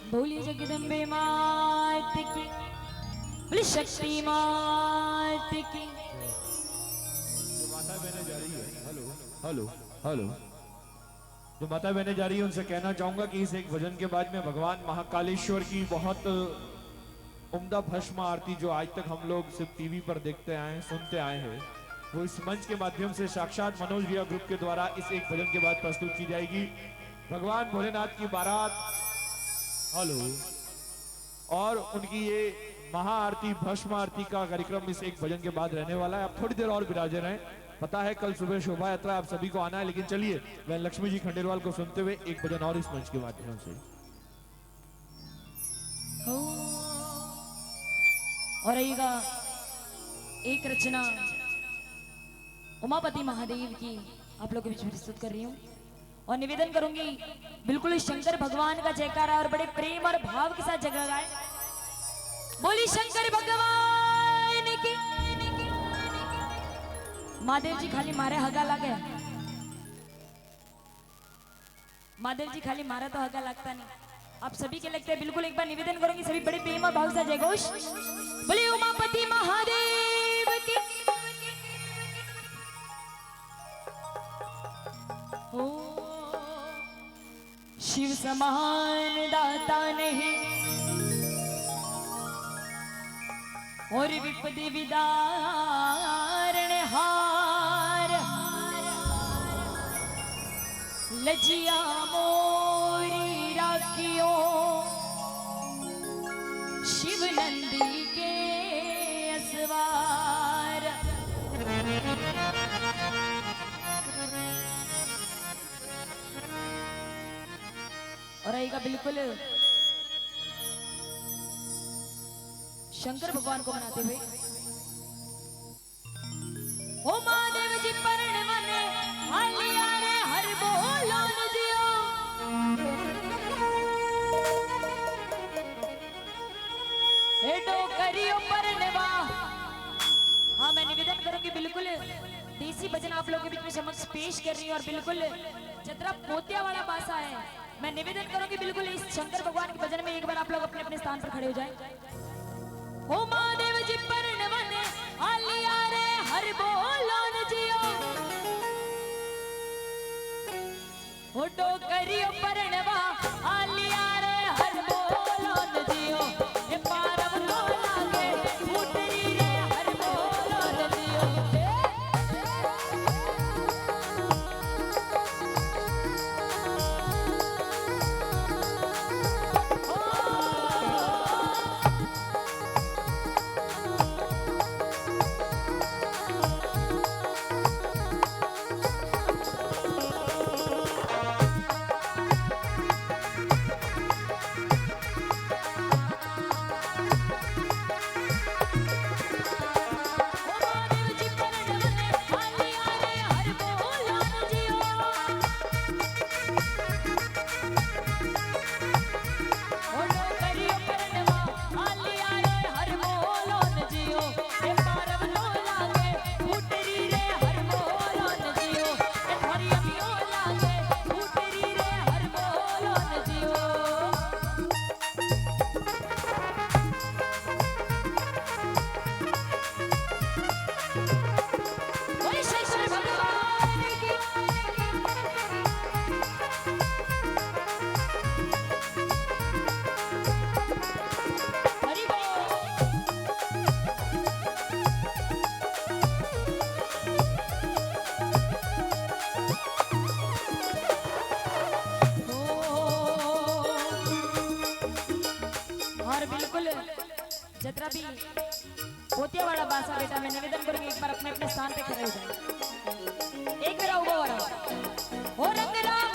बोलिए जगदम्बे मात की, बोली शक्ति मात की। जो माता बहने जा रही है, हेलो हेलो हेलो, जो माता बहने जा रही है उनसे कहना चाहूंगा कि इस एक भजन के बाद में भगवान महाकालेश्वर की बहुत उम्दा भस्म आरती जो आज तक हम लोग सिर्फ टीवी पर देखते आए सुनते आए हैं, वो इस मंच के माध्यम से साक्षात मनोज भैया ग्रुप के द्वारा इस एक भजन के बाद प्रस्तुत की जाएगी। भगवान भोलेनाथ की बारात, हेलो, और उनकी ये महाआरती भस्म आरती का कार्यक्रम इस एक भजन के बाद रहने वाला है। आप थोड़ी देर और विराजे रहें, पता है कल सुबह शोभा यात्रा आप सभी को आना है, लेकिन चलिए मैं लक्ष्मी जी खंडेलवाल को सुनते हुए एक भजन और इस मंच के माध्यम से। और आइएगा एक रचना उमापति महादेव की आप लोगों के बीच में प्रस्तुत कर रही हूँ और निवेदन करूंगी बिल्कुल शंकर भगवान का जयकारा और बड़े प्रेम और भाव के साथ जगह गाए। बोली शंकर भगवान की। महादेव जी खाली मारे हगा लागे, महादेव जी खाली मारा तो हगा लगता नहीं, आप सभी के लगते हैं। बिल्कुल एक बार निवेदन करूंगी सभी बड़े प्रेम और भाव से जय घोष। बोली उमापति महादेव की। ओ शिव समान दाता नहीं और विपदि विदारण हार, लजिया मोरी राखियो शिव नंदी के असवार। और आएगा बिल्कुल शंकर भगवान को मनाते हुए। ओ महादेव जी परण मने हालिया रे हर बोलो जियो, एडो करियो परणवा। हाँ मैं निवेदन करूंगी बिल्कुल देसी भजन आप लोगों के बीच में समक्ष पेश कर रही हूँ और बिल्कुल चतरा पोतिया वाला बासा है। मैं निवेदन करूंगी बिल्कुल इस शंकर भगवान के भजन में एक बार आप लोग अपने अपने स्थान पर खड़े हो जाएं। ओ महादेव जी परण मने आलिया रे हर बोलो जियो, ओ डोकरियो परणवा आलिया रे हर बोलो जियो, ए पारव लो लागे फूटरी रे हर बोलो जियो। जतरा भी पोतिया वाला बासा बेटा मैं निवेदन करूंगी एक बार अपने अपने स्थान पे खड़े हो जाए। एक बार उभा हो रहा हो रंग राम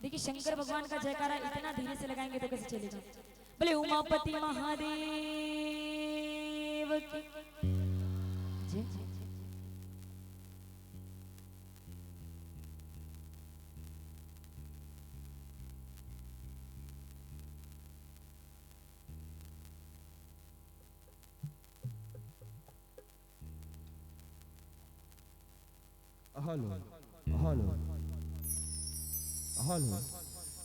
देखिए शंकर भगवान का जयकारा इतना धीरे से लगाएंगे तो कैसे चलेगा। बोले उमापति महादेव की जय। हेलो हेलो हेलो,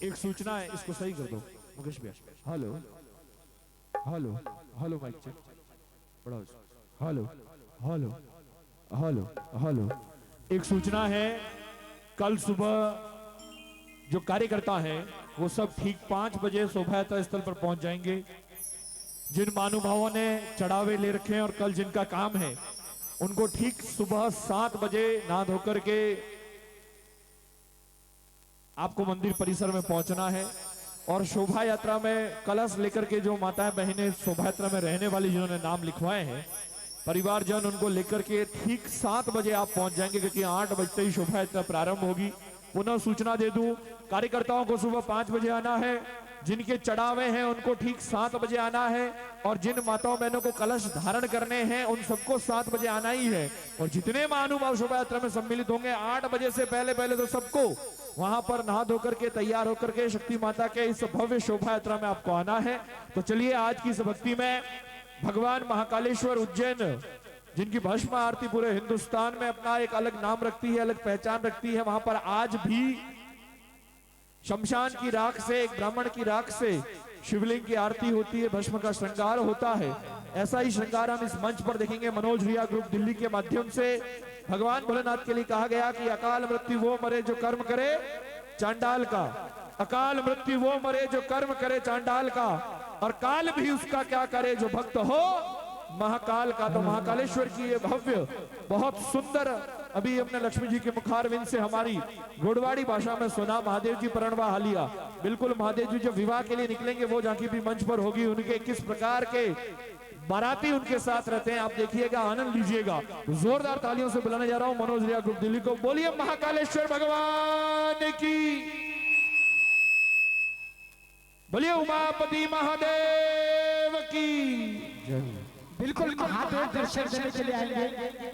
एक सूचना है, इसको सही कर दो मुकेश भैया। Hello hello hello, mike check बढ़ाओ। हेलो हेलो हेलो हेलो, एक सूचना है, कल सुबह जो कार्यकर्ता हैं वो सब ठीक 5 बजे शोभा यात्रा स्थल पर पहुंच जाएंगे। जिन महानुभावों ने चढ़ावे ले रखे हैं और कल जिनका काम है उनको ठीक सुबह 7 बजे नहा धोकर के आपको मंदिर परिसर में पहुंचना है। और शोभा यात्रा में कलश लेकर के जो माताएं बहनें शोभा यात्रा में रहने वाली जिन्होंने नाम लिखवाए हैं परिवारजन, उनको लेकर के ठीक 7 बजे आप पहुंच जाएंगे, क्योंकि 8 बजते ही शोभा यात्रा प्रारंभ होगी। पुनः सूचना दे दूं, कार्यकर्ताओं को सुबह 5 बजे आना है, जिनके चढ़ावे हैं उनको ठीक 7 बजे आना है, और जिन माताओं बहनों को कलश धारण करने हैं उन सबको 7 बजे आना ही है। और जितने महानुभाव शोभा यात्रा में सम्मिलित होंगे 8 बजे से पहले पहले तो सबको वहां पर नहा धोकर के तैयार होकर के शक्ति माता के इस भव्य शोभा यात्रा में आपको आना है। तो चलिए आज की इस भक्ति में भगवान महाकालेश्वर उज्जैन, जिनकी भस्म आरती पूरे हिंदुस्तान में अपना एक अलग नाम रखती है, अलग पहचान रखती है, वहां पर आज भी शमशान की राख से, एक ब्राह्मण की राख से शिवलिंग की आरती होती है, भस्म का श्रृंगार होता है। ऐसा ही श्रृंगार हम इस मंच पर देखेंगे मनोज रिया ग्रुप दिल्ली के माध्यम से। भगवान भोलेनाथ के लिए कहा गया कि अकाल मृत्यु वो मरे जो कर्म करे चांडाल का, अकाल मृत्यु वो मरे जो कर्म करे चांडाल का, और काल भी उसका क्या करे जो भक्त हो महाकाल का। तो महाकालेश्वर की ये भव्य बहुत सुंदर, अभी हमने लक्ष्मी जी के मुखारविंद से हमारी गोडवाड़ी भाषा में सुना, महादेव जी प्रणवा हालिया। बिल्कुल महादेव जी जब विवाह के लिए निकलेंगे वो झांकी भी मंच पर होगी, उनके किस प्रकार के बाराती उनके साथ रहते हैं आप देखिएगा, आनंद लीजिएगा। जोरदार तालियों से बुलाने जा रहा हूं मनोज रिया ग्रुप दिल्ली को। बोलिए महाकालेश्वर भगवान की, बोलिए उमापति महादेव की जय। बिल्कुल महादेव दर्शन देने के लिए आएंगे,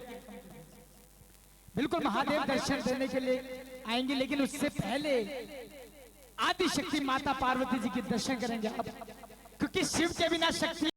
बिल्कुल महादेव दर्शन देने के लिए आएंगे, लेकिन उससे पहले आदि शक्ति माता पार्वती जी के दर्शन करेंगे आप, क्योंकि शिव के बिना शक्ति